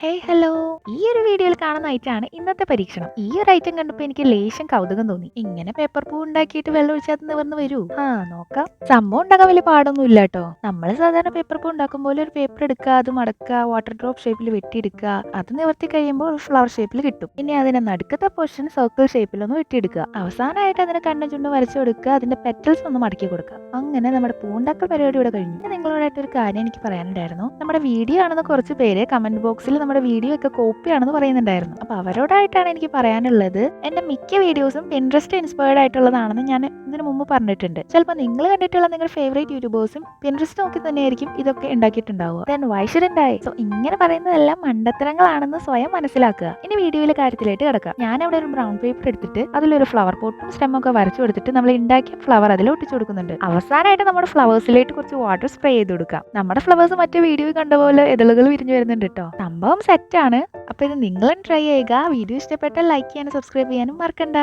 Hello. ഈ ഒരു വീഡിയോയിൽ കാണുന്ന ഐറ്റാണ് ഇന്നത്തെ പരീക്ഷണം. ഈ ഒരു ഐറ്റം കണ്ടപ്പോൾ എനിക്ക് ലേശം കൗതുകം തോന്നി. ഇങ്ങനെ പേപ്പർ പൂ ഉണ്ടാക്കിയിട്ട് വെള്ളം ഒഴിച്ചാൽ നിവർന്ന് വരൂ? നോക്കാം. സംഭവം ഉണ്ടാക്കാൻ വലിയ പാടൊന്നും ഇല്ല കേട്ടോ. നമ്മൾ സാധാരണ പേപ്പർ പൂ ഉണ്ടാക്കും പോലെ ഒരു പേപ്പർ എടുക്കുക, അത് മടക്കുക, വാട്ടർ ഡ്രോപ്പ് ഷേപ്പിൽ വെട്ടിയെടുക്കുക. അത് നിവർത്തി കഴിയുമ്പോൾ ഒരു ഫ്ലവർ ഷേപ്പിൽ കിട്ടും. ഇനി അതിന്റെ നടുക്കത്തെ പോർഷൻ സർക്കിൾ ഷേപ്പിലൊന്ന് വെട്ടിയെടുക്കുക. അവസാനമായിട്ട് അതിന് കണ്ണും ചുണ്ടും വരച്ചു കൊടുക്കുക. അതിന്റെ പെറ്റൽസ് ഒന്ന് മടക്കി കൊടുക്കുക. അങ്ങനെ നമ്മുടെ പൂ ഉണ്ടാക്കൽ പരിപാടി ഇവിടെ കഴിഞ്ഞു. നിങ്ങളോടായിട്ട് ഒരു കാര്യം എനിക്ക് പറയാനുണ്ടായിരുന്നു. നമ്മുടെ വീഡിയോ ആണെന്ന് കുറച്ച് പേര് കമന്റ് ബോക്സിൽ നമ്മുടെ വീഡിയോ ഒക്കെ കോപ്പി ആണെന്ന് പറയുന്നുണ്ടായിരുന്നു. അപ്പൊ അവരോടായിട്ടാണ് എനിക്ക് പറയാനുള്ളത്, എന്റെ മിക്ക വീഡിയോസും പിൻട്രസ്റ്റ് ഇൻസ്പയർഡ് ആയിട്ടുള്ളതാണെന്ന് ഞാൻ ഇതിനു മുമ്പ് പറഞ്ഞിട്ടുണ്ട്. ചിലപ്പോൾ നിങ്ങൾ കണ്ടിട്ടുള്ള നിങ്ങളുടെ ഫേവറേറ്റ് യൂട്യൂബേഴ്സും പിൻട്രസ്റ്റ് നോക്കി തന്നെയായിരിക്കും ഇതൊക്കെ ഉണ്ടാക്കിയിട്ടുണ്ടാവുക. Then why shouldn't I? So ഇങ്ങനെ പറയുന്നതെല്ലാം മണ്ടത്തരങ്ങളാണെന്ന് സ്വയം മനസ്സിലാക്കുക. ഇനി വീഡിയോയിലെ കാര്യത്തിലേക്ക് കിടക്കാം. ഞാൻ അവിടെ ഒരു ബ്രൗൺ പേപ്പർ എടുത്തിട്ട് അതിലൊരു ഫ്ലവർ പോട്ടും സ്റ്റെം ഒക്കെ വരച്ചു കൊടുത്തിട്ട് നമ്മൾ ഉണ്ടാക്കിയ ഫ്ലവർ അതിൽ ഒട്ടിച്ചു കൊടുക്കുന്നുണ്ട്. അവസാനമായിട്ട് നമ്മുടെ ഫ്ലവേഴ്സിലേക്ക് കുറച്ച് വാട്ടർ സ്പ്രേ ചെയ്ത് കൊടുക്കാം. നമ്മുടെ ഫ്ലവേഴ്സ് മറ്റേ വീഡിയോയിൽ കണ്ട പോലെ ഇതളുകൾ വിരിഞ്ഞു വരുന്നുണ്ട് കേട്ടോ. സംഭവം സെറ്റാണ്. അപ്പൊ ഇത് നിങ്ങളും ട്രൈ ചെയ്യുക. വീഡിയോ ഇഷ്ടപ്പെട്ടാൽ ലൈക്ക് ചെയ്യാനും സബ്സ്ക്രൈബ് ചെയ്യാനും മറക്കണ്ട.